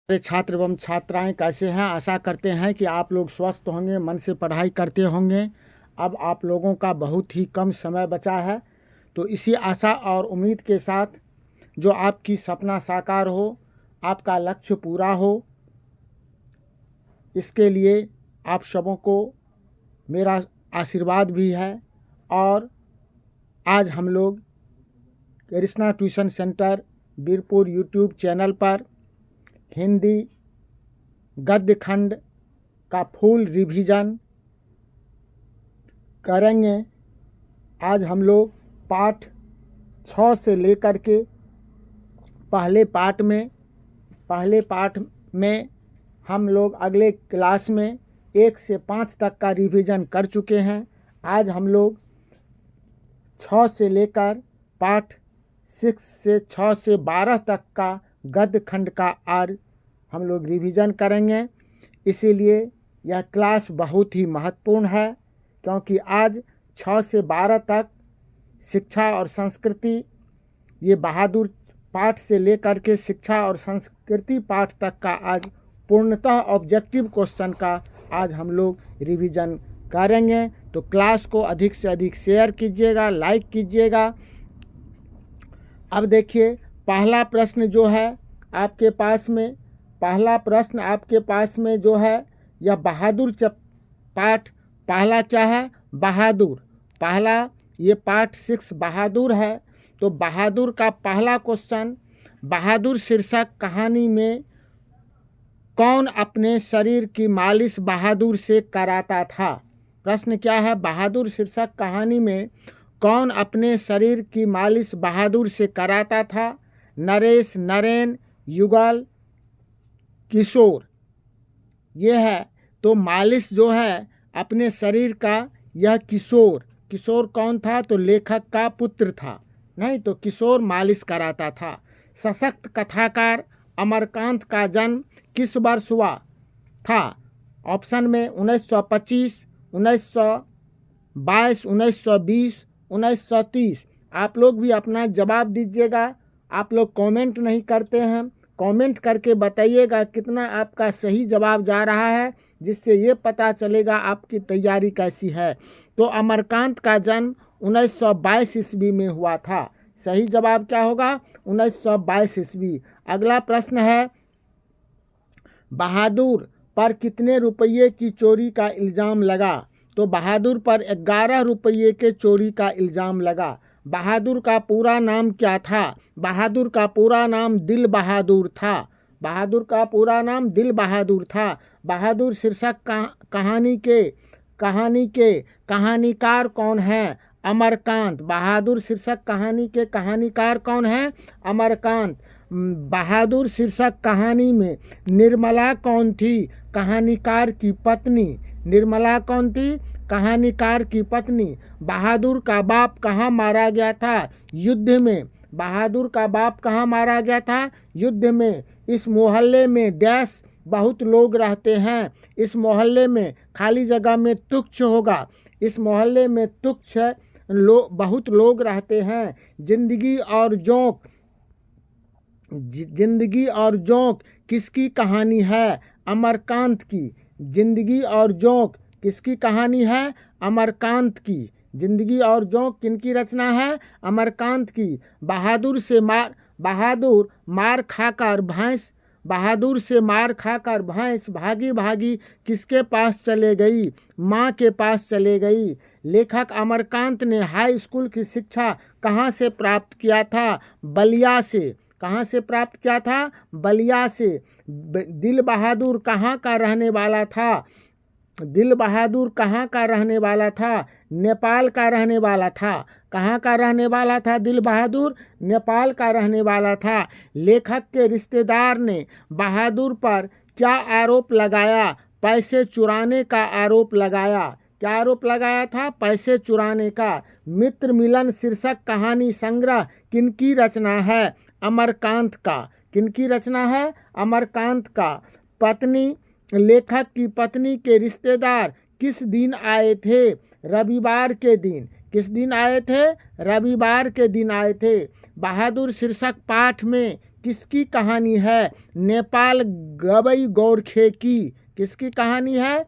मेरे छात्र एवं छात्राएं कैसे हैं। आशा करते हैं कि आप लोग स्वस्थ होंगे, मन से पढ़ाई करते होंगे। अब आप लोगों का बहुत ही कम समय बचा है, तो इसी आशा और उम्मीद के साथ जो आपकी सपना साकार हो, आपका लक्ष्य पूरा हो, इसके लिए आप सबों को मेरा आशीर्वाद भी है। और आज हम लोग Krishna tuition centre Birpur YouTube channel पर हिंदी गद्य खंड का फुल रिवीजन करेंगे। आज हम लोग पाठ 6 से लेकर के पहले पाठ में हम लोग अगले क्लास में 1 से 5 तक का रिवीजन कर चुके हैं। आज हम लोग 6 से लेकर पाठ 6 से 12 तक का गद्य खंड का आज हम लोग रिवीजन करेंगे। इसीलिए यह क्लास बहुत ही महत्वपूर्ण है, क्योंकि आज 6 से 12 तक शिक्षा और संस्कृति, ये बहादुर पाठ से लेकर के शिक्षा और संस्कृति पाठ तक का आज पूर्णतः ऑब्जेक्टिव क्वेश्चन का आज हम लोग रिवीजन करेंगे। तो क्लास को अधिक से अधिक शेयर कीजिएगा, लाइक कीजिएगा। अब देखिए, पहला प्रश्न जो है आपके पास में, पहला प्रश्न आपके पास में जो है यह बहादुर पाठ पहला क्या है? बहादुर। पहला ये पाठ 6 बहादुर है। तो बहादुर का पहला क्वेश्चन, बहादुर शीर्षक कहानी में कौन अपने शरीर की मालिश बहादुर से कराता था? प्रश्न क्या है? बहादुर शीर्षक कहानी में कौन अपने शरीर की मालिश बहादुर से कराता था? नरेश, नरेन, युगल, किशोर, ये है। तो मालिश जो है अपने शरीर का, यह किशोर कौन था? तो लेखक का पुत्र था, नहीं तो किशोर मालिश कराता था। सशक्त कथाकार अमरकांत का जन्म किस वर्ष हुआ था? ऑप्शन में 1925, 1922, 1920, 1930। आप लोग भी अपना जवाब दीजिएगा। आप लोग कमेंट नहीं करते हैं, कमेंट करके बताइएगा कितना आपका सही जवाब जा रहा है, जिससे ये पता चलेगा आपकी तैयारी कैसी है। तो अमरकांत का जन्म 1922 ईस्वी में हुआ था। सही जवाब क्या होगा? 1922 ईस्वी। अगला प्रश्न है, बहादुर पर कितने रुपये की चोरी का इल्ज़ाम लगा? तो बहादुर पर 11 रुपये के चोरी का इल्ज़ाम लगा। बहादुर का पूरा नाम क्या था? बहादुर का पूरा नाम दिल बहादुर था। बहादुर का पूरा नाम दिल बहादुर था। बहादुर शीर्षक कहानी के कहानीकार कौन है? अमरकांत। बहादुर शीर्षक कहानी के कहानीकार कौन है? अमरकांत। बहादुर शीर्षक कहानी में निर्मला कौन थी? कहानीकार की पत्नी। निर्मला कौन थी? कहानीकार की पत्नी। बहादुर का बाप कहाँ मारा गया था? युद्ध में। बहादुर का बाप कहाँ मारा गया था? युद्ध में। इस मोहल्ले में डैश बहुत लोग रहते हैं। इस मोहल्ले में खाली जगह में तुच्छ होगा। इस मोहल्ले में तुच्छ बहुत लोग रहते हैं। जिंदगी और जोंक किसकी कहानी है? अमरकांत की। जिंदगी और जोंक किसकी कहानी है? अमरकांत की। जिंदगी और जोंक किनकी रचना है? अमरकांत की। बहादुर से मार खाकर भैंस भागी भागी किसके पास चले गई? माँ के पास चले गई। लेखक अमरकांत ने हाई स्कूल की शिक्षा कहाँ से प्राप्त किया था? बलिया से। कहाँ से प्राप्त किया था? बलिया से। दिल बहादुर कहाँ का रहने वाला था? दिल बहादुर कहाँ का रहने वाला था? नेपाल का रहने वाला था। कहाँ का रहने वाला था दिल बहादुर? नेपाल का रहने वाला था। लेखक के रिश्तेदार ने बहादुर पर क्या आरोप लगाया? पैसे चुराने का आरोप लगाया। क्या आरोप लगाया था? पैसे चुराने का। मित्र मिलन शीर्षक कहानी संग्रह किनकी रचना है? अमरकांत का। किनकी रचना है? अमरकांत का। पत्नी, लेखक की पत्नी के रिश्तेदार किस दिन आए थे? रविवार के दिन। किस दिन आए थे? रविवार के दिन आए थे। बहादुर शीर्षक पाठ में किसकी कहानी है? नेपाल गवई गोरखे की। किसकी कहानी है?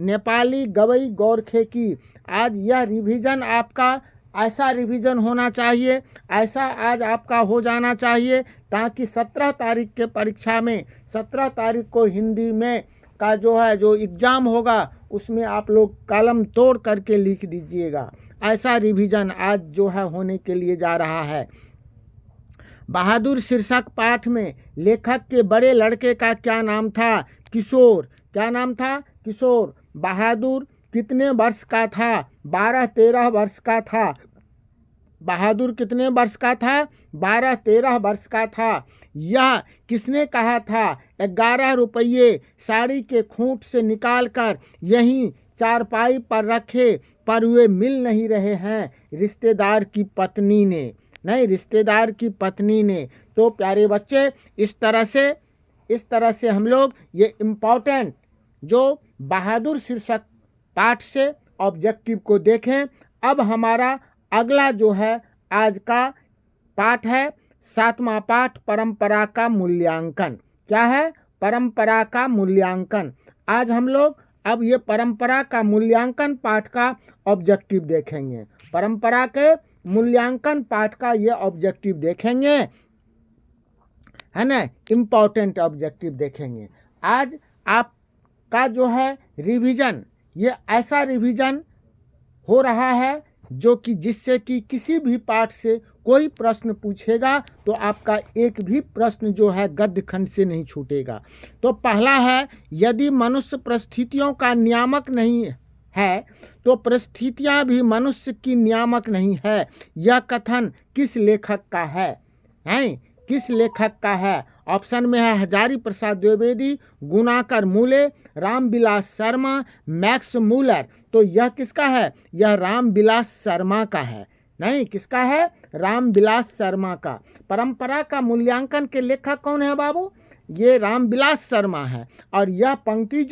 नेपाली गवई गोरखे की। आज यह रिवीजन आपका ऐसा रिवीजन होना चाहिए, ऐसा आज आपका हो जाना चाहिए, ताकि 17 तारीख के परीक्षा में 17 तारीख को हिंदी में का जो एग्ज़ाम होगा उसमें आप लोग कलम तोड़ करके लिख दीजिएगा। ऐसा रिवीजन आज होने के लिए जा रहा है। बहादुर शीर्षक पाठ में लेखक के बड़े लड़के का क्या नाम था? किशोर। क्या नाम था? किशोर। बहादुर कितने वर्ष का था? 12-13 वर्ष का था। बहादुर कितने वर्ष का था? 12-13 वर्ष का था। यह किसने कहा था? 11 रुपये साड़ी के खूंट से निकालकर यहीं चारपाई पर रखे, पर वे मिल नहीं रहे हैं। रिश्तेदार की पत्नी ने। नहीं, रिश्तेदार की पत्नी ने। तो प्यारे बच्चे, इस तरह से हम लोग ये इम्पोर्टेंट जो बहादुर शीर्षक पाठ से ऑब्जेक्टिव को देखें। अब हमारा अगला आज का पाठ है 7वां पाठ, परंपरा का मूल्यांकन। क्या है? परंपरा का मूल्यांकन। आज हम लोग अब ये परंपरा का मूल्यांकन पाठ का ऑब्जेक्टिव देखेंगे। परंपरा के मूल्यांकन पाठ का ये ऑब्जेक्टिव देखेंगे, है ना, इम्पोर्टेंट ऑब्जेक्टिव देखेंगे। आज आपका रिवीजन, ये ऐसा रिवीजन हो रहा है जो कि जिससे कि किसी भी पाठ से कोई प्रश्न पूछेगा तो आपका एक भी प्रश्न गद्य खंड से नहीं छूटेगा। तो पहला है, यदि मनुष्य परिस्थितियों का नियामक नहीं है तो परिस्थितियां भी मनुष्य की नियामक नहीं है। यह कथन किस लेखक का है? किस लेखक का है? ऑप्शन में है हजारी प्रसाद द्विवेदी, गुणाकर मूले, रामविलास शर्मा, मैक्स मूलर। तो यह किसका है? यह रामविलास शर्मा का है। नहीं, किसका है? रामविलास शर्मा का। परंपरा का मूल्यांकन के लेखक कौन है बाबू? ये रामविलास शर्मा है। और यह पंक्ति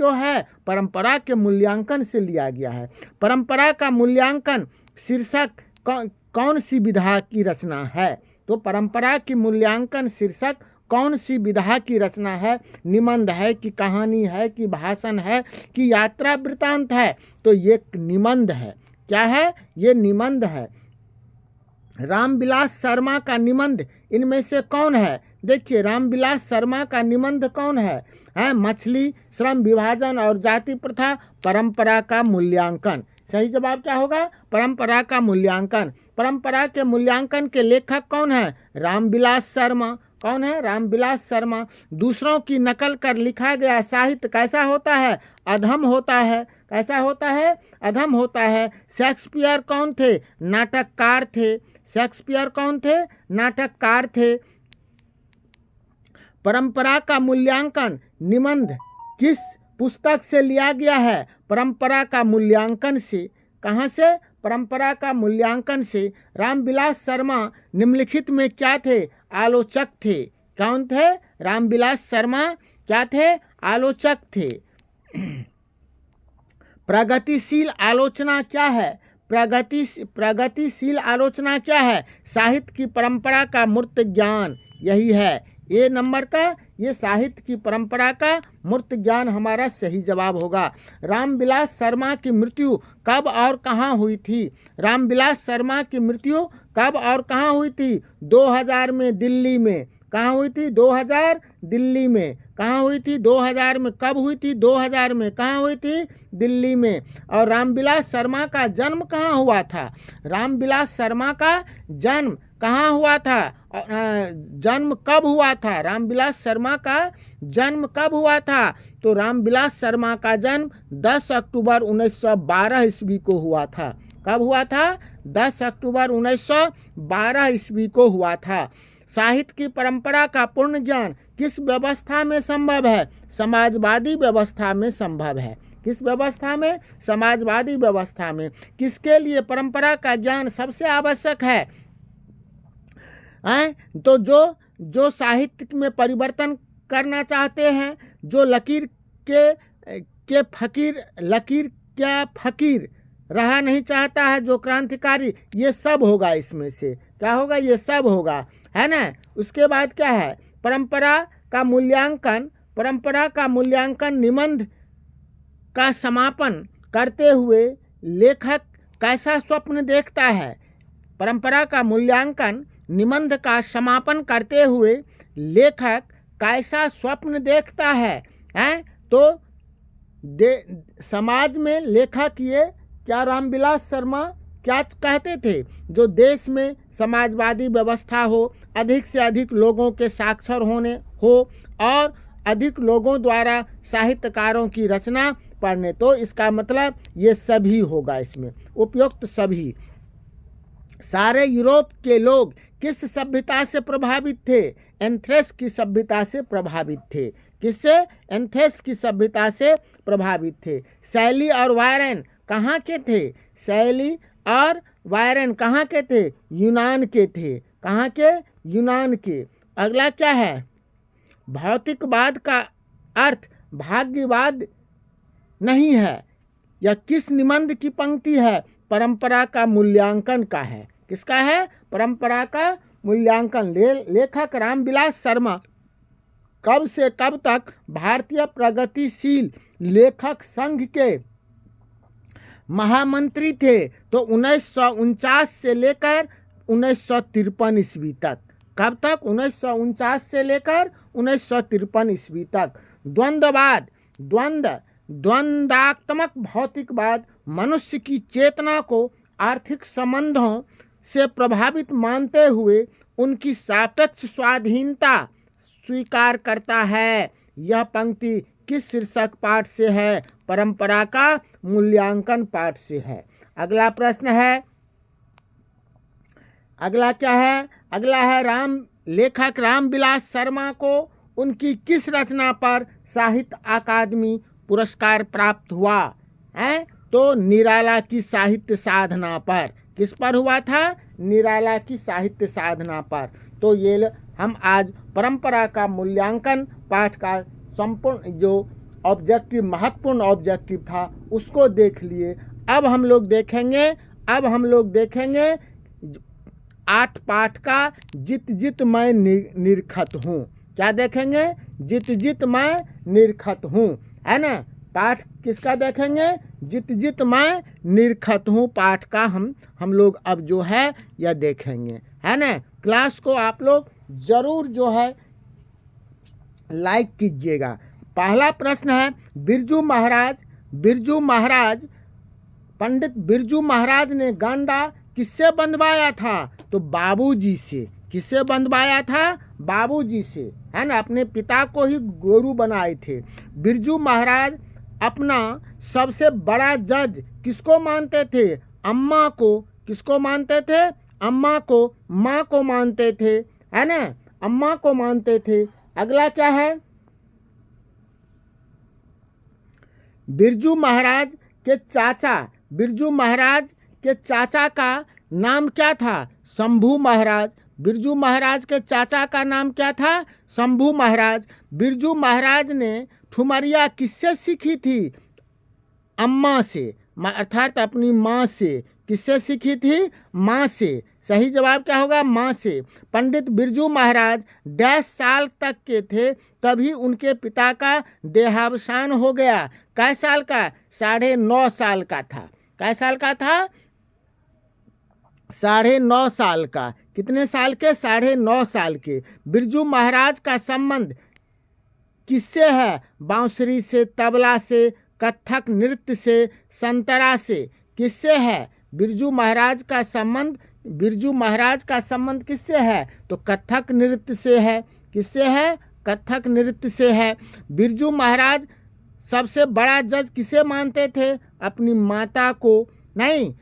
परंपरा के मूल्यांकन से लिया गया है। परंपरा का मूल्यांकन शीर्षक कौन सी विधा की रचना है? तो परंपरा की मूल्यांकन शीर्षक कौन सी विधा की रचना है? निबंध है कि कहानी है कि भाषण है कि यात्रा वृतांत है? तो ये निबंध है। क्या है? ये निबंध है। रामविलास शर्मा का निबंध इनमें से कौन है? देखिए, रामविलास शर्मा का निबंध कौन है? मछली, श्रम विभाजन और जाति प्रथा, परंपरा का मूल्यांकन। सही जवाब क्या होगा? परंपरा का मूल्यांकन। परंपरा के मूल्यांकन के लेखक कौन है? रामविलास शर्मा। कौन है? रामविलास शर्मा। दूसरों की नकल कर लिखा गया साहित्य कैसा होता है? अधम होता है। कैसा होता है? अधम होता है। शेक्सपियर कौन थे? नाटककार थे। शेक्सपियर कौन थे? नाटककार थे। परंपरा का मूल्यांकन निबंध किस पुस्तक से लिया गया है? परंपरा का मूल्यांकन से। कहाँ से? परंपरा का मूल्यांकन से। रामविलास शर्मा निम्नलिखित में क्या थे? आलोचक थे। कौन थे? रामविलास शर्मा क्या थे? आलोचक थे। प्रगतिशील आलोचना क्या है? प्रगतिशील आलोचना क्या है? साहित्य की परंपरा का मूर्त ज्ञान। यही है ए नंबर का, ये साहित्य की परंपरा का मूर्त ज्ञान हमारा सही जवाब होगा। रामविलास शर्मा की मृत्यु कब और कहाँ हुई थी? रामविलास शर्मा की मृत्यु कब और कहाँ हुई थी? 2000 में दिल्ली में। कहाँ हुई थी? 2000 दिल्ली में। कहाँ हुई थी? 2000 में। कब हुई थी? 2000 में। कहाँ हुई थी? दिल्ली में। और रामविलास शर्मा का जन्म कहाँ हुआ था? रामविलास शर्मा का जन्म कहाँ हुआ था? जन्म कब हुआ था? रामविलास शर्मा का जन्म कब हुआ था? तो रामविलास शर्मा का जन्म 10 अक्टूबर 1912 ईस्वी को हुआ था। कब हुआ था? 10 अक्टूबर 1912 ईस्वी को हुआ था। साहित्य की परंपरा का पूर्ण ज्ञान किस व्यवस्था में संभव है? समाजवादी व्यवस्था में संभव है। किस व्यवस्था में? समाजवादी व्यवस्था में। किसके लिए परंपरा का ज्ञान सबसे आवश्यक है? तो जो साहित्य में परिवर्तन करना चाहते हैं, जो लकीर क्या फकीर रहा नहीं चाहता है, जो क्रांतिकारी, ये सब होगा इसमें से। क्या होगा? ये सब होगा, है ना। उसके बाद क्या है, परंपरा का मूल्यांकन निबंध का समापन करते हुए लेखक कैसा स्वप्न देखता है। परंपरा का मूल्यांकन निबंध का समापन करते हुए लेखक कैसा स्वप्न देखता है, तो समाज में लेखक ये क्या रामविलास शर्मा क्या कहते थे, जो देश में समाजवादी व्यवस्था हो, अधिक से अधिक लोगों के साक्षर होने हो और अधिक लोगों द्वारा साहित्यकारों की रचना पढ़ने। तो इसका मतलब ये सभी होगा, इसमें उपयुक्त सभी। सारे यूरोप के लोग किस सभ्यता से प्रभावित थे, एथेंस की सभ्यता से प्रभावित थे। किससे? एथेंस की सभ्यता से प्रभावित थे। शैली और वायरन कहाँ के थे? शैली और वायरन कहाँ के थे? यूनान के थे। कहाँ के? यूनान के। अगला क्या है, भौतिकवाद का अर्थ भाग्यवाद नहीं है। यह किस निबंध की पंक्ति है? परंपरा का मूल्यांकन का है। किसका है? परंपरा का मूल्यांकन। लेखक रामविलास शर्मा कब से कब तक भारतीय प्रगतिशील लेखक संघ के महामंत्री थे? तो 1949 से लेकर 1953 ईस्वी तक। कब तक? 1949 से लेकर 1953 ईस्वी तक। द्वंद्वात्मक भौतिकवाद मनुष्य की चेतना को आर्थिक संबंधों से प्रभावित मानते हुए उनकी सापेक्ष स्वाधीनता स्वीकार करता है। यह पंक्ति किस शीर्षक पाठ से है? परंपरा का मूल्यांकन पाठ से है। अगला प्रश्न है, अगला क्या है? अगला है लेखक रामविलास शर्मा को उनकी किस रचना पर साहित्य अकादमी पुरस्कार प्राप्त हुआ है? तो निराला की साहित्य साधना पर। किस पर हुआ था? निराला की साहित्य साधना पर। तो ये हम आज परंपरा का मूल्यांकन पाठ का संपूर्ण जो ऑब्जेक्टिव, महत्वपूर्ण ऑब्जेक्टिव था उसको देख लिए। अब हम लोग देखेंगे 8 पाठ का जित जित मैं निरखत हूँ। क्या देखेंगे? जित जित मैं निरखत हूँ, है ना। पाठ किसका देखेंगे? जित जित मैं निरखत हूँ पाठ का हम लोग अब जो है यह देखेंगे, है ना। क्लास को आप लोग जरूर जो है लाइक कीजिएगा। पहला प्रश्न है, पंडित बिरजू महाराज ने गांडा किससे बंधवाया था? तो बाबूजी से। किससे बंधवाया था? बाबूजी से, है ना। अपने पिता को ही गुरु बनाए थे। बिरजू महाराज अपना सबसे बड़ा जज किसको मानते थे? अम्मा को। किसको मानते थे? अम्मा को, माँ को मानते थे, है ना। अम्मा को मानते थे। अगला क्या है, बिरजू महाराज के चाचा का नाम क्या था? शंभू महाराज। बिरजू महाराज के चाचा का नाम क्या था? शंभू महाराज। बिरजू महाराज ने ठुमरिया किससे सीखी थी? अम्मा से, अर्थात अपनी माँ से। किससे सीखी थी? माँ से। सही जवाब क्या होगा? माँ से। पंडित बिरजू महाराज 10 साल तक के थे तभी उनके पिता का देहावसान हो गया। कै साल का? 9.5 साल का था। कै साल का था? 9.5 साल का। कितने साल के? 9.5 साल के। बिरजू महाराज का संबंध किससे है? बांसुरी से, तबला से, कथक नृत्य से, संतरा से। किससे है? बिरजू महाराज का संबंध किससे है? तो कथक नृत्य से है। किससे है? कथक नृत्य से है। बिरजू महाराज सबसे बड़ा जज किसे मानते थे? अपनी माता को नहीं।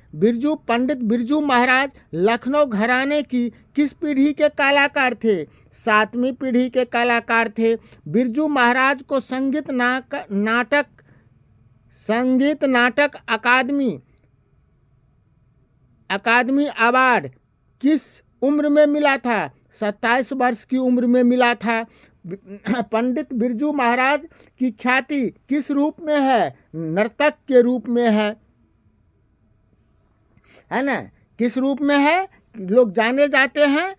पंडित बिरजू महाराज लखनऊ घराने की किस पीढ़ी के कलाकार थे? 7वीं पीढ़ी के कलाकार थे। बिरजू महाराज को संगीत नाटक अकादमी अवार्ड किस उम्र में मिला था? 27 वर्ष की उम्र में मिला था। पंडित बिरजू महाराज की ख्याति किस रूप में है? नर्तक के रूप में है ना। किस रूप में है? लोग जाने जाते हैं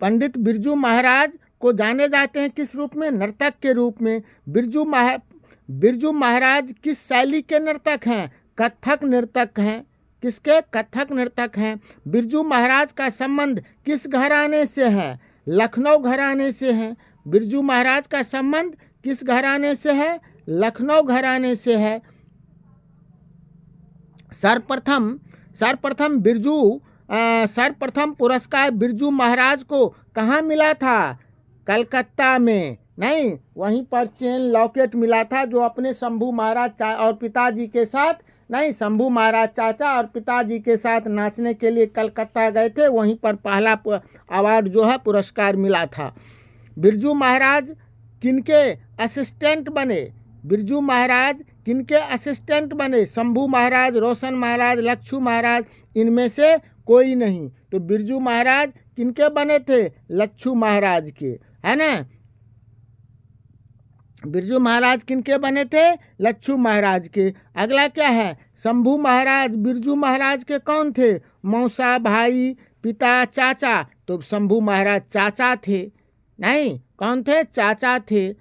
पंडित बिरजू महाराज को जाने जाते हैं किस रूप में? नर्तक के रूप में। बिरजू महाराज किस शैली के नर्तक हैं? कथक नर्तक हैं। किसके? कथक नर्तक हैं। बिरजू महाराज का संबंध किस घराने से है? लखनऊ घराने से है। बिरजू महाराज का संबंध किस घराने से है? लखनऊ घराने से है। सर्वप्रथम पुरस्कार बिरजू महाराज को कहाँ मिला था? कलकत्ता में। नहीं, वहीं पर चेन लॉकेट मिला था जो अपने शंभू महाराज और पिताजी के साथ, नहीं, शंभू महाराज चाचा और पिताजी के साथ नाचने के लिए कलकत्ता गए थे, वहीं पर पहला अवार्ड जो है पुरस्कार मिला था। बिरजू महाराज किनके असिस्टेंट बने? बिरजू महाराज किनके असिस्टेंट बने? शंभू महाराज, रोशन महाराज, लच्छू महाराज, इनमें से कोई नहीं। तो बिरजू महाराज किनके बने थे? लच्छू महाराज के, है ना। बिरजू महाराज किनके बने थे? लच्छू महाराज के। अगला क्या है? शंभू महाराज बिरजू महाराज के कौन थे? मौसा, भाई, पिता, चाचा। तो शंभू महाराज चाचा थे। नहीं, कौन थे? चाचा थे।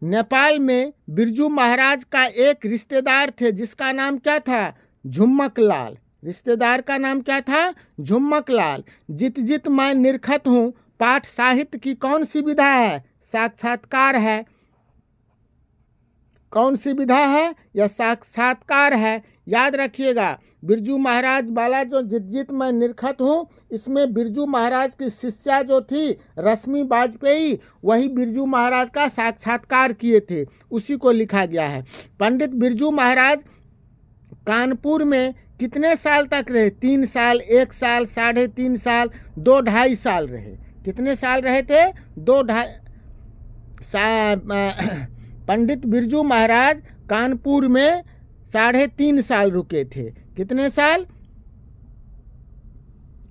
नेपाल में बिरजू महाराज का एक रिश्तेदार थे जिसका नाम क्या था? झुम्मक लाल। रिश्तेदार का नाम क्या था? झुम्मक लाल। जित जित मैं निरखत हूँ पाठ साहित्य की कौन सी विधा है? साक्षात्कार है। कौन सी विधा है? यह साक्षात्कार है। याद रखिएगा, बिरजू महाराज वाला जो जित जित मैं निरखत हूँ, इसमें बिरजू महाराज की शिष्या जो थी रश्मि वाजपेयी, वही बिरजू महाराज का साक्षात्कार किए थे, उसी को लिखा गया है। पंडित बिरजू महाराज कानपुर में कितने साल तक रहे? 3 साल, 1 साल, 3.5 साल, 2-2.5 साल रहे। कितने साल रहे थे? 2-2.5 साल। पंडित बिरजू महाराज कानपुर में 3.5 साल रुके थे। कितने साल?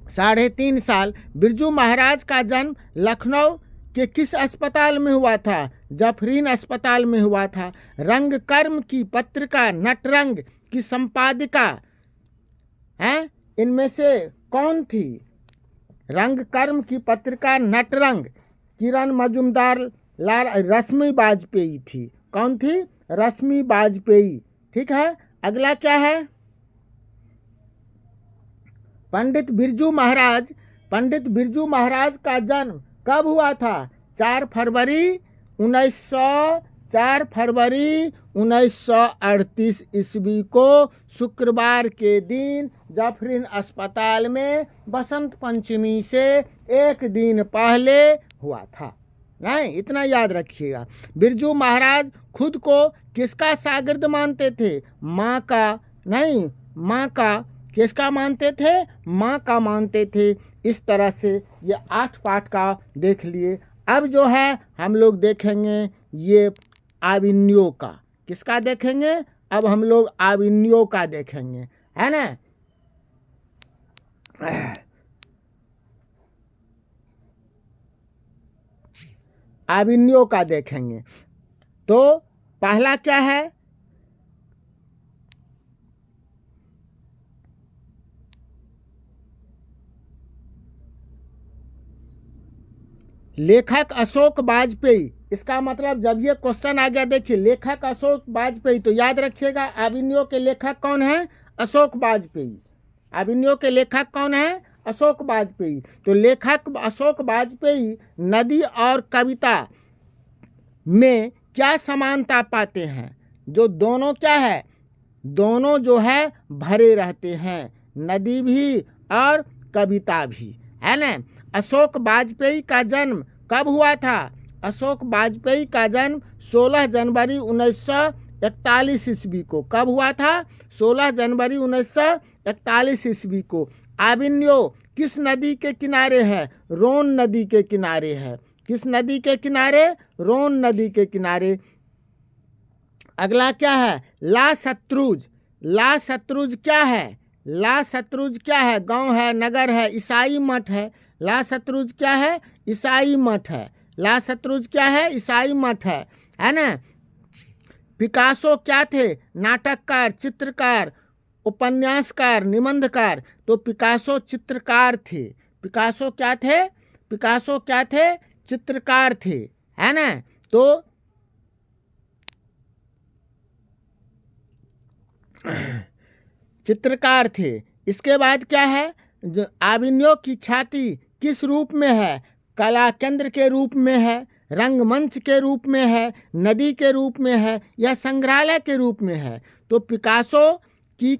3.5 साल। बिरजू महाराज का जन्म लखनऊ के किस अस्पताल में हुआ था? जफरीन अस्पताल में हुआ था। रंग कर्म की पत्रिका नटरंग की संपादिका हैं, इनमें से कौन थी? रंग कर्म की पत्रिका नटरंग किरण मजुमदार लाल रश्मि वाजपेयी थी। कौन थी? रश्मि वाजपेयी। ठीक है। अगला क्या है? पंडित बिरजू महाराज का जन्म कब हुआ था? 4 फरवरी 1938 ईस्वी को शुक्रवार के दिन जफरीन अस्पताल में बसंत पंचमी से 1 दिन पहले हुआ था। नहीं, इतना याद रखिएगा। बिरजू महाराज खुद को किसका शागिर्द मानते थे? माँ का। नहीं, माँ का। किसका मानते थे? माँ का मानते थे। इस तरह से ये 8 पाठ का देख लिए। अब जो है हम लोग देखेंगे ये आविन्यो का। किसका देखेंगे? अब हम लोग आविन्यो का देखेंगे, है ना। आविन्यो का देखेंगे। तो पहला क्या है? लेखक अशोक वाजपेयी। इसका मतलब जब ये क्वेश्चन आ गया, देखिए लेखक अशोक वाजपेयी, तो याद रखिएगा आविन्यो के लेखक कौन है? अशोक वाजपेयी। आविन्यो के लेखक कौन है? अशोक वाजपेयी। तो लेखक अशोक वाजपेयी नदी और कविता में क्या समानता पाते हैं? जो दोनों क्या है? दोनों जो है भरे रहते हैं, नदी भी और कविता भी, है ना। अशोक वाजपेयी का जन्म कब हुआ था? अशोक वाजपेयी का जन्म 16 जनवरी 1941 ईस्वी को। कब हुआ था? 16 जनवरी 1941 ईस्वी को। आविन्यो किस नदी के किनारे है? रोन नदी के किनारे है। किस नदी के किनारे? रोन नदी के किनारे। अगला क्या है? ला शत्रुज। ला शत्रुज क्या है? ला शत्रुज क्या है? गांव है, नगर है, ईसाई मठ है। ला शत्रुज क्या है? ईसाई मठ है। ला शत्रुज क्या है? ईसाई मठ है ना। पिकासो क्या थे? नाटककार, चित्रकार, उपन्यासकार, निबंधकार। तो पिकासो चित्रकार थे। पिकासो क्या थे? पिकासो क्या थे? चित्रकार थे, है ना। तो चित्रकार थे। इसके बाद क्या है? जो आविन्यो की ख्याति किस रूप में है? कला केंद्र के रूप में है, रंगमंच के रूप में है, नदी के रूप में है, या संग्रहालय के रूप में है? तो पिकासो की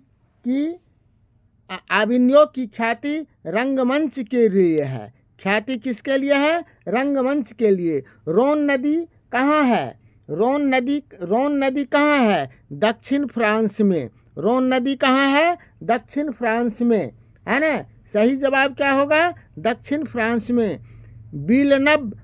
आविन्यो की ख्याति रंगमंच के लिए है। ख्याति किसके लिए है? रंगमंच के लिए। रोन नदी कहाँ है? रोन नदी कहाँ है? दक्षिण फ्रांस में। रोन नदी कहाँ है? दक्षिण फ्रांस में, है ना। सही जवाब क्या होगा? दक्षिण फ्रांस में। विलनब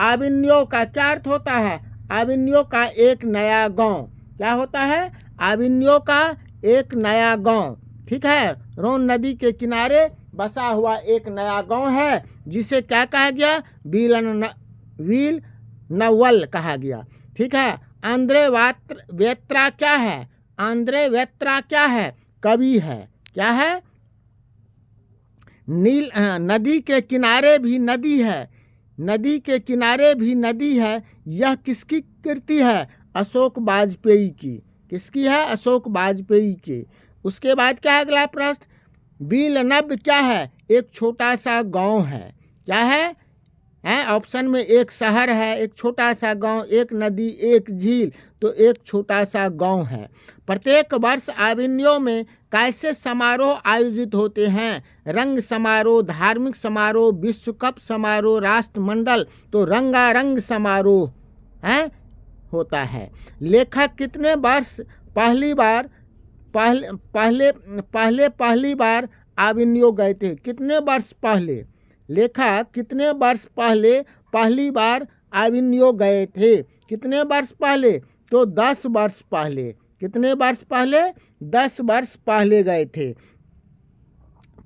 आविन्यो का क्या अर्थ होता है? आविन्यो का एक नया गांव। क्या होता है? आविन्यो का एक नया गांव, ठीक है। रोन नदी के किनारे बसा हुआ एक नया गांव है जिसे क्या कहा गया? विल नवल कहा गया, ठीक है। आंद्रे वेत्रा क्या है? आंद्रे वेत्रा क्या है? कवि है। क्या है? नील नदी के किनारे भी नदी है, नदी के किनारे भी नदी है। यह किसकी कृति है? अशोक वाजपेयी की। किसकी है? अशोक वाजपेयी की। उसके बाद क्या है अगला प्रश्न? विलनब क्या है? एक छोटा सा गांव है। क्या है? ऑप्शन में एक शहर है, एक छोटा सा गांव, एक नदी, एक झील, तो एक छोटा सा गांव है। प्रत्येक वर्ष आविन्यो में कैसे समारोह आयोजित होते हैं? रंग समारोह, धार्मिक समारोह, विश्व कप समारोह, राष्ट्रमंडल, तो रंगारंग समारोह होता है। लेखक कितने वर्ष पहली बार आविन्यो गए थे? कितने वर्ष पहले? लेखक कितने वर्ष पहले पहली बार आविन्यो गए थे? कितने वर्ष पहले? तो 10 वर्ष पहले। कितने वर्ष पहले? 10 वर्ष पहले गए थे।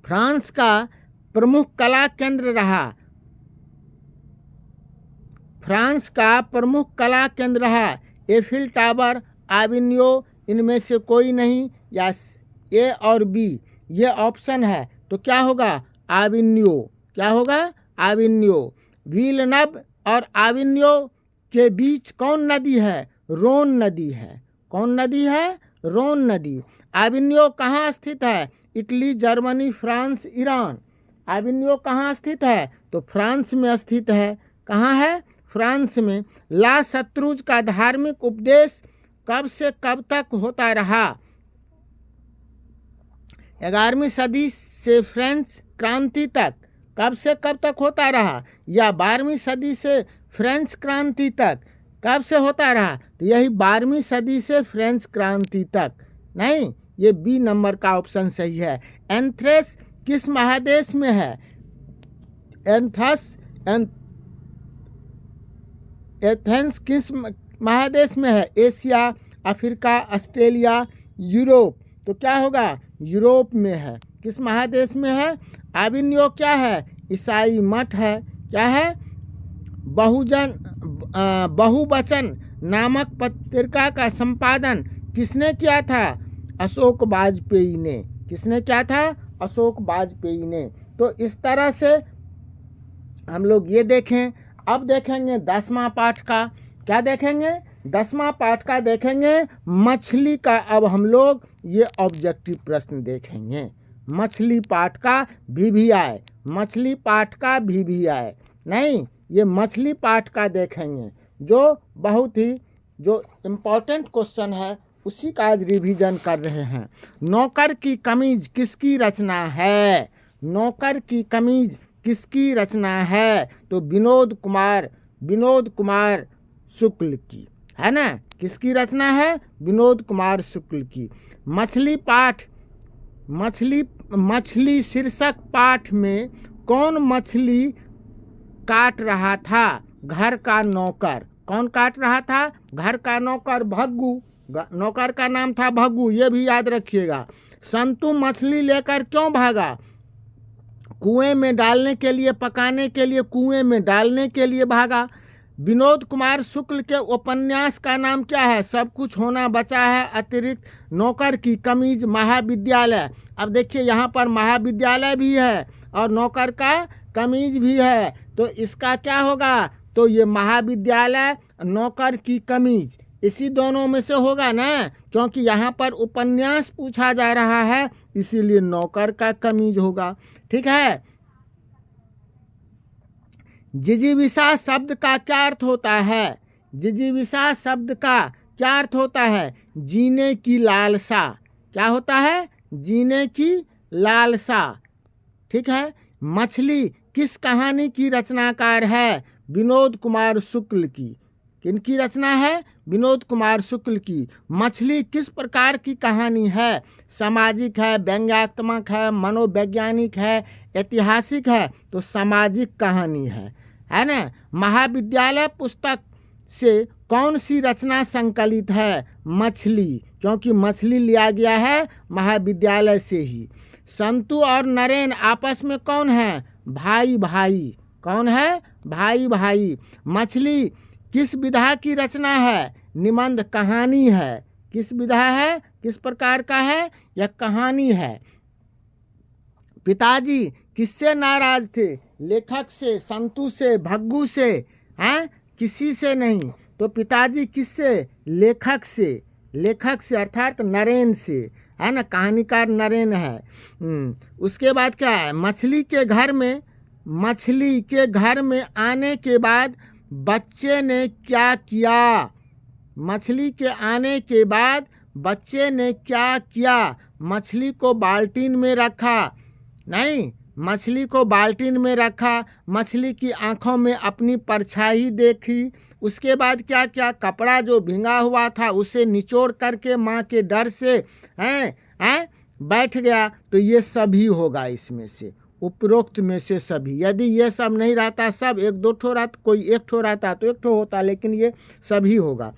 फ्रांस का प्रमुख कला केंद्र रहा। फ्रांस का प्रमुख कला केंद्र रहा एफिल टावर, आविन्यो, इनमें से कोई नहीं, या ए और बी, ये ऑप्शन है। तो क्या होगा? आविन्यो। क्या होगा? आविन्यो। विलनब और आविन्यो के बीच कौन नदी है? रोन नदी है। कौन नदी है? रोन नदी। आविन्यो कहाँ स्थित है? Italy, Germany, France, Iran. Avignon कहाँ स्थित है? तो फ्रांस में स्थित है। कहाँ है? फ्रांस में। ला शत्रुज का धार्मिक उपदेश कब से कब तक होता रहा? 11वीं सदी से फ्रेंच क्रांति तक। कब से कब तक होता रहा? या 12वीं सदी से फ्रेंच क्रांति तक। कब से होता रहा? तो यही 12वीं सदी से फ्रेंच क्रांति तक। नहीं, ये बी नंबर का ऑप्शन सही है। एंथ्रेस किस महादेश में है? एथेंस किस महादेश में है? Asia, Africa, Australia, Europe. तो क्या होगा? यूरोप में है। किस महादेश में है? आविन्यो क्या है? ईसाई मठ है। क्या है? बहुवचन नामक पत्रिका का संपादन किसने किया था? अशोक वाजपेयी ने। किसने किया था? अशोक वाजपेयी ने। तो इस तरह से हम लोग ये देखें। अब देखेंगे 10वां पाठ का। क्या देखेंगे? 10वां पाठ का देखेंगे मछली का। अब हम लोग ये ऑब्जेक्टिव प्रश्न देखेंगे। मछली पाठ का VVI, मछली पाठ का VVI नहीं, ये मछली पाठ का देखेंगे जो बहुत ही जो इम्पोर्टेंट क्वेश्चन है उसी का आज रिवीजन कर रहे हैं। नौकर की कमीज किसकी रचना है? नौकर की कमीज किसकी रचना है? तो विनोद कुमार शुक्ल की, है ना। किसकी रचना है? विनोद कुमार शुक्ल की। मछली शीर्षक पाठ में कौन मछली काट रहा था? घर का नौकर। कौन काट रहा था? घर का नौकर भग्गू। नौकर का नाम था भग्गू, ये भी याद रखिएगा। संतू मछली लेकर क्यों भागा? कुएं में डालने के लिए, पकाने के लिए कुएं में डालने के लिए भागा। विनोद कुमार शुक्ल के उपन्यास का नाम क्या है? सब कुछ होना बचा है अतिरिक्त, नौकर की कमीज, महाविद्यालय। अब देखिए यहाँ पर महाविद्यालय भी है और नौकर का कमीज भी है, तो इसका क्या होगा? तो ये महाविद्यालय, नौकर की कमीज, इसी दोनों में से होगा ना, क्योंकि यहाँ पर उपन्यास पूछा जा रहा है, इसीलिए नौकर का कमीज होगा। ठीक है। जिजीविषा शब्द का क्या अर्थ होता है? जिजीविषा शब्द का क्या अर्थ होता है? जीने की लालसा। क्या होता है? जीने की लालसा। ठीक है। मछली किस कहानी की रचनाकार है? विनोद कुमार शुक्ल की। किनकी रचना है? विनोद कुमार शुक्ल की। मछली किस प्रकार की कहानी है? सामाजिक है, व्यंग्यात्मक है, मनोवैज्ञानिक है, ऐतिहासिक है? तो सामाजिक कहानी है ना। महाविद्यालय पुस्तक से कौन सी रचना संकलित है? मछली, क्योंकि मछली लिया गया है महाविद्यालय से ही। संतु और नरेन आपस में कौन है? भाई भाई। कौन है? भाई भाई। मछली किस विधा की रचना है? निबंध, कहानी है। किस विधा है? किस प्रकार का है? यह कहानी है। पिताजी किससे नाराज थे? लेखक से, संतु से, भग्गू से? हैं? किसी से नहीं। तो पिताजी किससे? लेखक से। लेखक से अर्थात नरेन से, है ना, कहानीकार नरेन है। उसके बाद क्या है? मछली के घर में आने के बाद बच्चे ने क्या किया? मछली के आने के बाद बच्चे ने क्या किया? मछली को बाल्टीन में रखा। नहीं, मछली को बाल्टीन में रखा, मछली की आंखों में अपनी परछाई देखी। उसके बाद क्या क्या? कपड़ा जो भींगा हुआ था उसे निचोड़ करके माँ के डर से बैठ गया। तो ये सभी होगा इसमें से, उपरोक्त में से सभी। यदि ये सब नहीं रहता, सब एक दो ठो रहता, कोई एक ठो रहता तो एक ठो होता, लेकिन ये सभी होगा।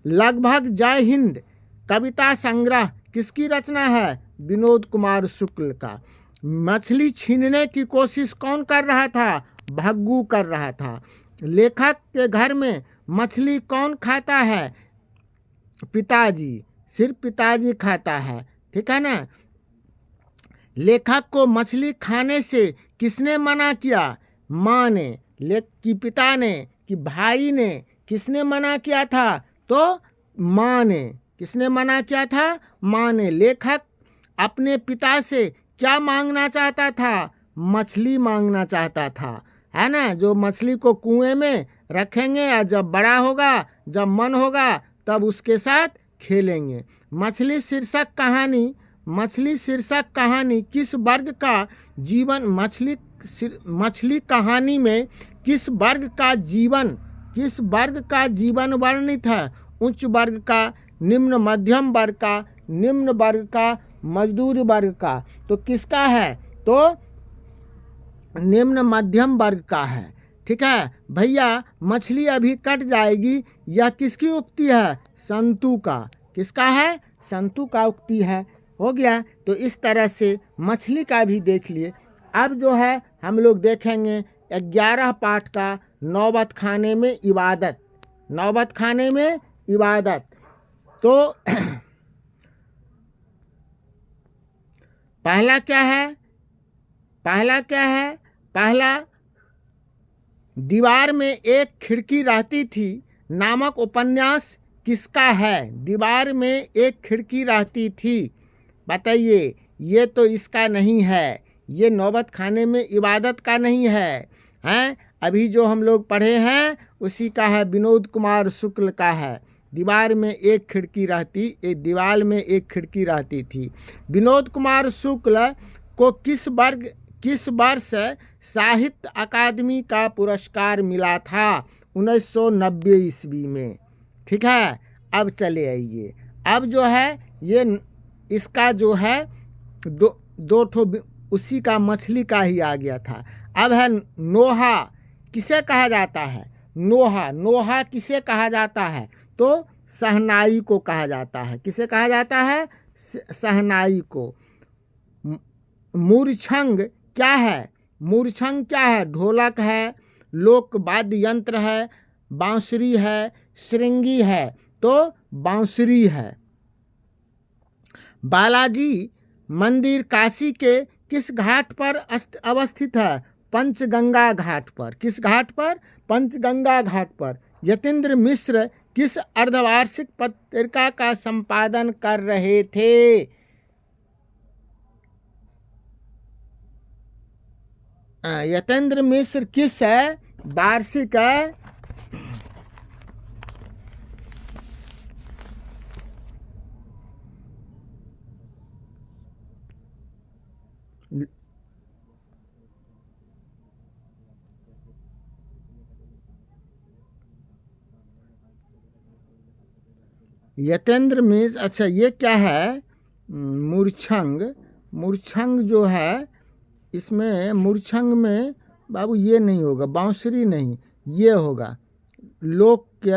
लगभग जय हिंद कविता संग्रह किसकी रचना है? विनोद कुमार शुक्ल का। मछली छीनने की कोशिश कौन कर रहा था? भग्गू कर रहा था। लेखक के घर में मछली कौन खाता है? पिताजी। सिर्फ पिताजी खाता है। ठीक है ना। लेखक को मछली खाने से किसने मना किया? माँ ने, कि पिता ने, कि भाई ने? किसने मना किया था? तो माँ ने। किसने मना किया था? माँ ने। लेखक अपने पिता से क्या मांगना चाहता था? मछली मांगना चाहता था, है ना, जो मछली को कुएं में रखेंगे और जब बड़ा होगा, जब मन होगा, तब उसके साथ खेलेंगे। मछली शीर्षक कहानी किस वर्ग का जीवन? मछली कहानी में किस वर्ग का जीवन वर्णित है? उच्च वर्ग का, निम्न मध्यम वर्ग का, निम्न वर्ग का, मजदूर वर्ग का? तो किसका है? तो निम्न मध्यम वर्ग का है। ठीक है भैया, मछली अभी कट जाएगी, यह किसकी उक्ति है? संतु का। किसका है? संतु का उक्ति है। हो गया। तो इस तरह से मछली का भी देख लिए। अब जो है हम लोग देखेंगे 11 पाठ का नौबत खाने में इबादत। नौबत खाने में इबादत। तो पहला क्या है? पहला दीवार में एक खिड़की रहती थी नामक उपन्यास किसका है? दीवार में एक खिड़की रहती थी। बताइए, ये तो इसका नहीं है, ये नौबत खाने में इबादत का नहीं है। अभी जो हम लोग पढ़े हैं उसी का है, विनोद कुमार शुक्ल का है। दीवार में एक खिड़की रहती थी। विनोद कुमार शुक्ल को किस वर्ष साहित्य अकादमी का पुरस्कार मिला था? 1990 ईस्वी में। ठीक है। अब चले आइए। अब जो है ये इसका जो है दो ठो उसी का, मछली का ही आ गया था। अब है नोहा। किसे कहा जाता है? नोहा किसे कहा जाता है? तो शहनाई को कहा जाता है। किसे कहा जाता है? शहनाई को। मूर्छंग क्या है? ढोलक है, लोक वाद्य यंत्र है, बांसुरी है, श्रृंगी है, तो बांसुरी है। बालाजी मंदिर काशी के किस घाट पर अवस्थित है? पंचगंगा घाट पर। किस घाट पर? पंचगंगा घाट पर। यतीन्द्र मिश्र किस अर्धवार्षिक पत्रिका का संपादन कर रहे थे? यतीन्द्र मिश्र किस वार्षिक यतेंद्र मिश्र, अच्छा ये क्या है? मूर्छंग। मूर्छंग जो है, इसमें मूर्छंग में बाबू ये नहीं होगा, बांसुरी नहीं, ये होगा लोक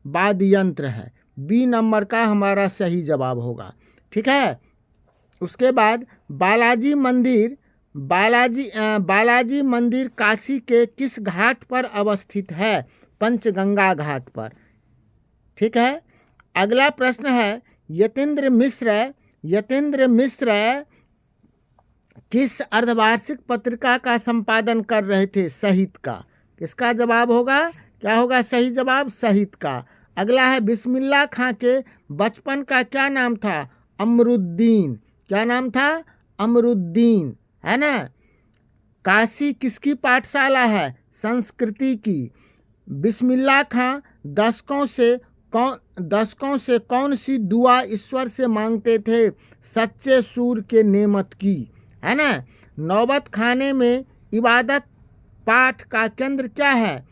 वाद्य यंत्र है। बी नंबर का हमारा सही जवाब होगा। ठीक है। उसके बाद बालाजी मंदिर, बालाजी मंदिर काशी के किस घाट पर अवस्थित है? पंचगंगा घाट पर। ठीक है। अगला प्रश्न है, यतीन्द्र मिश्र किस अर्धवार्षिक पत्रिका का संपादन कर रहे थे? साहित्य का। किसका जवाब होगा? क्या होगा सही जवाब? साहित्य का। अगला है, बिस्मिल्लाह खां के बचपन का क्या नाम था? अमरुद्दीन। क्या नाम था? अमरुद्दीन, है ना। काशी किसकी पाठशाला है? संस्कृति की। बिस्मिल्लाह खां दशकों से कौन सी दुआ ईश्वर से मांगते थे? सच्चे सूर के नेमत की, है ना। नौबत खाने में इबादत पाठ का केंद्र क्या है?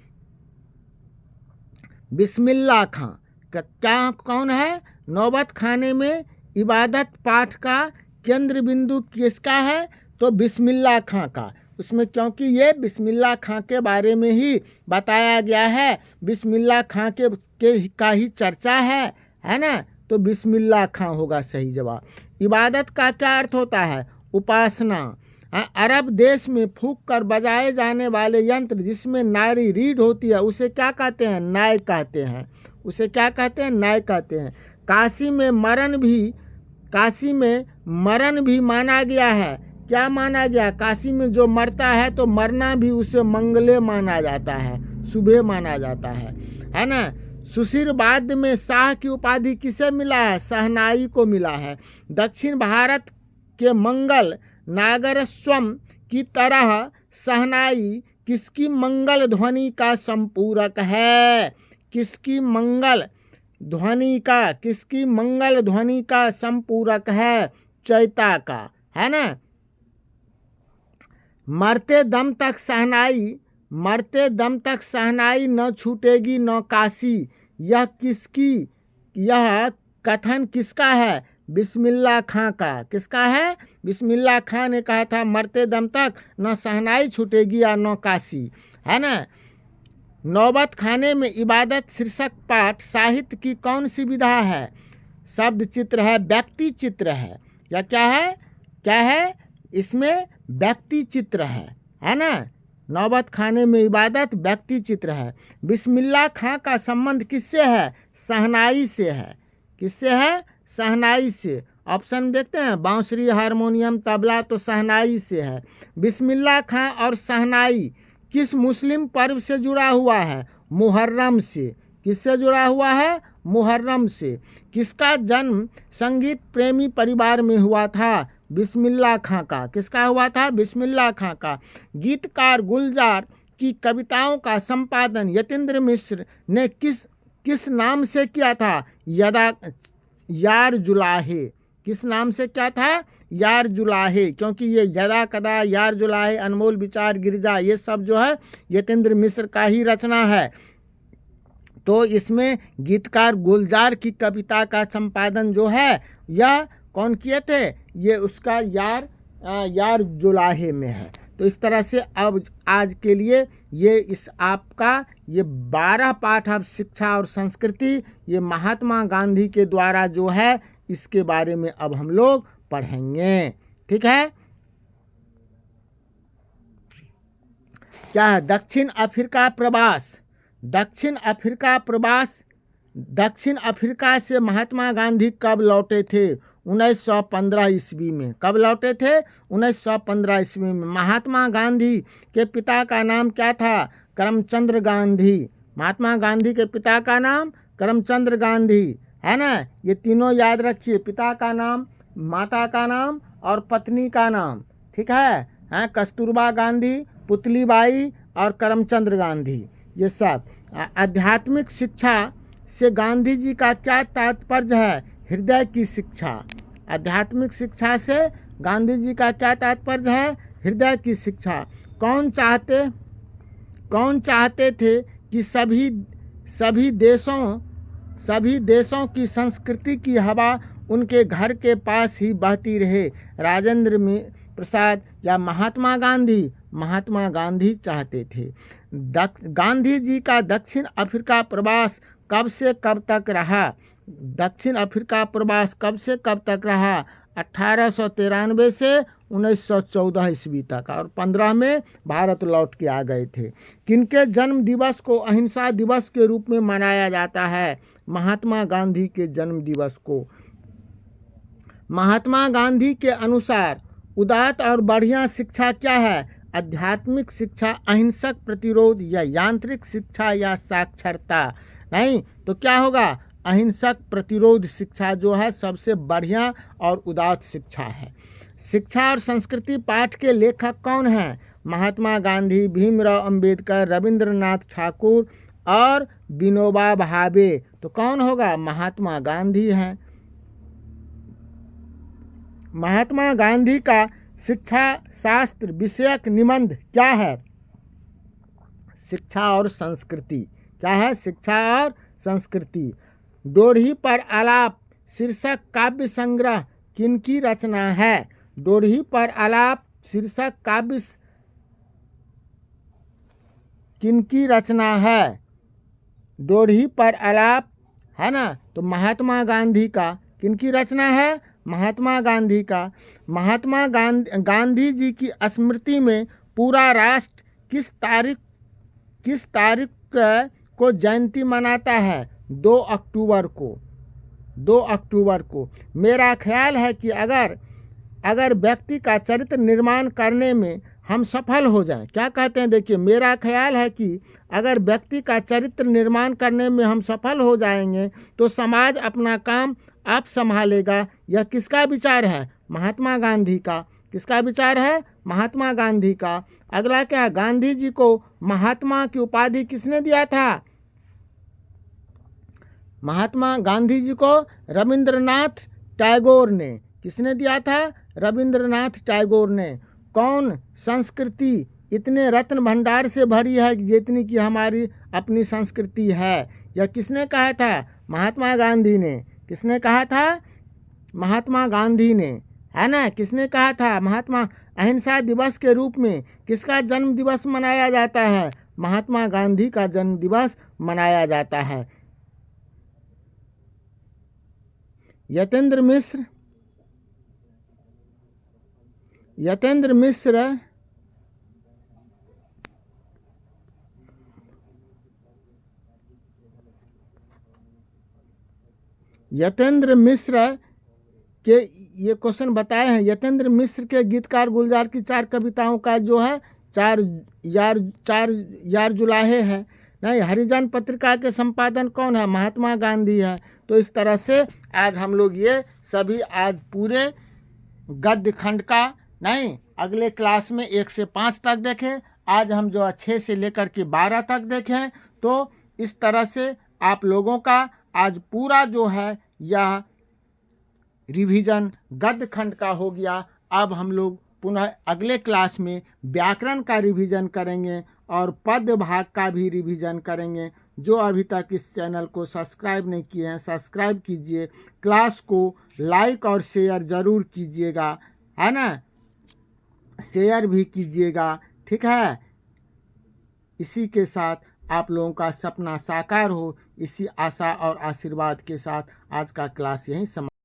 बिस्मिल्लाह खां। क्या कौन है? नौबत खाने में इबादत पाठ का केंद्र बिंदु किसका है? तो बिस्मिल्लाह खां का। उसमें क्योंकि ये बिस्मिल्लाह खां के बारे में ही बताया गया है, बिस्मिल्लाह खां के का ही चर्चा है ना। तो बिस्मिल्लाह खां होगा सही जवाब। इबादत का क्या अर्थ होता है? उपासना। अरब देश में फूंक कर बजाए जाने वाले यंत्र जिसमें नारी रीढ़ होती है उसे क्या कहते हैं? नाय कहते हैं। उसे क्या कहते हैं? नाय कहते हैं। काशी में मरण भी माना गया है। क्या माना गया? काशी में जो मरता है तो मरना भी उसे मंगले माना जाता है, शुभ माना जाता है ना। सुशिर वाद्य में शाह की उपाधि किसे मिला है? शहनाई को मिला है। दक्षिण भारत के मंगल नागरस्वम की तरह शहनाई किसकी मंगल ध्वनि का संपूरक है? किसकी मंगल ध्वनि का संपूरक है? चैता का, है ना। मरते दम तक शहनाई न छूटेगी न काशी, यह कथन किसका है? बिस्मिल्लाह खां का। किसका है? बिस्मिल्लाह खां ने कहा था मरते दम तक न शहनाई छूटेगी या न काशी, है ना। नौबत खाने में इबादत शीर्षक पाठ साहित्य की कौन सी विधा है? शब्द चित्र है, व्यक्ति चित्र है, या क्या है? इसमें व्यक्ति चित्र है ना। नौबत खाने में इबादत व्यक्ति चित्र है। बिस्मिल्लाह खां का संबंध किससे है? शहनाई से है। किससे है? शहनाई से। ऑप्शन देखते हैं, बांसुरी, हारमोनियम, तबला, तो शहनाई से है। बिस्मिल्लाह खां और शहनाई किस मुस्लिम पर्व से जुड़ा हुआ है? मुहर्रम से। किससे जुड़ा हुआ है? मुहर्रम से। किसका जन्म संगीत प्रेमी परिवार में हुआ था? बिस्मिल्लाह खां का। किसका हुआ था? बिस्मिल्लाह खां का। गीतकार गुलजार की कविताओं का संपादन यतीन्द्र मिश्र ने किस नाम से किया था? यार जुलाहे। किस नाम से क्या था? यार जुलाहे। क्योंकि ये यदा कदा, यार जुलाहे, अनमोल विचार, गिरजा, ये सब जो है यतीन्द्र मिश्र का ही रचना है। तो इसमें गीतकार गुलजार की कविता का संपादन जो है यह कौन किए थे? ये उसका यार जुलाहे में है। तो इस तरह से अब आज के लिए ये इस आपका ये 12 पाठ अब शिक्षा और संस्कृति, ये महात्मा गांधी के द्वारा जो है इसके बारे में अब हम लोग पढ़ेंगे। ठीक है। क्या है? दक्षिण अफ्रीका प्रवास। दक्षिण अफ्रीका प्रवास, दक्षिण अफ्रीका से महात्मा गांधी कब लौटे थे? 1915 ईस्वी में। कब लौटे थे? 1915 ईस्वी में। महात्मा गांधी के पिता का नाम क्या था? करमचंद गांधी। महात्मा गांधी के पिता का नाम करमचंद गांधी, है ना। ये तीनों याद रखिए, पिता का नाम, माता का नाम और पत्नी का नाम, ठीक है। कस्तूरबा गांधी, पुतलीबाई और करमचंद गांधी, ये सब। आध्यात्मिक शिक्षा से गांधी जी का क्या तात्पर्य है? हृदय की शिक्षा। आध्यात्मिक शिक्षा से गांधी जी का क्या तात्पर्य है? हृदय की शिक्षा। कौन चाहते थे कि सभी देशों की संस्कृति की हवा उनके घर के पास ही बहती रहे? राजेंद्र प्रसाद या महात्मा गांधी? महात्मा गांधी चाहते थे। गांधी जी का दक्षिण अफ्रीका प्रवास कब से कब तक रहा? दक्षिण अफ्रीका प्रवास कब से कब तक रहा? 1893 से 1914 ईस्वी तक, और 15 में भारत लौट के आ गए थे। किनके जन्म दिवस को अहिंसा दिवस के रूप में मनाया जाता है? महात्मा गांधी के जन्म दिवस को। महात्मा गांधी के अनुसार उदात्त और बढ़िया शिक्षा क्या है? आध्यात्मिक शिक्षा, अहिंसक प्रतिरोध, या यांत्रिक शिक्षा, या साक्षरता? नहीं तो क्या होगा? अहिंसक प्रतिरोध शिक्षा जो है सबसे बढ़िया और उदात्त शिक्षा है। शिक्षा और संस्कृति पाठ के लेखक कौन हैं? महात्मा गांधी, भीमराव अंबेडकर, रविंद्रनाथ ठाकुर और विनोबा भावे। तो कौन होगा? महात्मा गांधी हैं। महात्मा गांधी का शिक्षा शास्त्र विषयक निबंध क्या है? शिक्षा और संस्कृति। क्या है? शिक्षा और संस्कृति। डोरही पर आलाप शीर्षक काव्य संग्रह किनकी रचना है? डोरही पर आलाप शीर्षक काव्य किनकी रचना है? डोरही पर आलाप, है ना, तो महात्मा गांधी का। किनकी रचना है? महात्मा गांधी का। महात्मा गांधी जी की स्मृति में पूरा राष्ट्र किस तारीख को जयंती मनाता है? 2 अक्टूबर को। 2 अक्टूबर को। मेरा ख्याल है कि अगर व्यक्ति का चरित्र निर्माण करने में हम सफल हो जाएं, क्या कहते हैं? देखिए, मेरा ख्याल है कि अगर व्यक्ति का चरित्र निर्माण करने में हम सफल हो जाएंगे तो समाज अपना काम आप संभालेगा। यह किसका विचार है? महात्मा गांधी का। किसका विचार है? महात्मा गांधी का। अगला क्या है? गांधी जी को महात्मा की उपाधि किसने दिया था? महात्मा गांधी जी को रविंद्रनाथ टैगोर ने। किसने दिया था? रविंद्रनाथ टैगोर ने। कौन संस्कृति इतने रत्न भंडार से भरी है जितनी कि हमारी अपनी संस्कृति है? यह किसने कहा था? महात्मा गांधी ने। किसने कहा था? महात्मा गांधी ने, है ना। किसने कहा था? महात्मा। अहिंसा दिवस के रूप में किसका जन्म दिवस मनाया जाता है? महात्मा गांधी का जन्म दिवस मनाया जाता है। यतेंद्र मिश्र के ये क्वेश्चन बताए हैं। यतेंद्र मिश्र के गीतकार गुलजार की 4 कविताओं का जो है 4 यार जुलाहे है। नहीं, हरिजन पत्रिका के संपादन कौन है? महात्मा गांधी है। तो इस तरह से आज हम लोग ये सभी आज पूरे गद्य खंड का, नहीं, अगले क्लास में 1 से 5 तक देखें। आज हम जो 6 से लेकर के 12 तक देखें। तो इस तरह से आप लोगों का आज पूरा जो है यह रिवीजन गद्य खंड का हो गया। अब हम लोग पुनः अगले क्लास में व्याकरण का रिवीजन करेंगे और पद भाग का भी रिवीजन करेंगे। जो अभी तक इस चैनल को सब्सक्राइब नहीं किए हैं, सब्सक्राइब कीजिए। क्लास को लाइक और शेयर ज़रूर कीजिएगा, है ना। शेयर भी कीजिएगा, ठीक है। इसी के साथ आप लोगों का सपना साकार हो, इसी आशा और आशीर्वाद के साथ आज का क्लास यहीं समाप्त।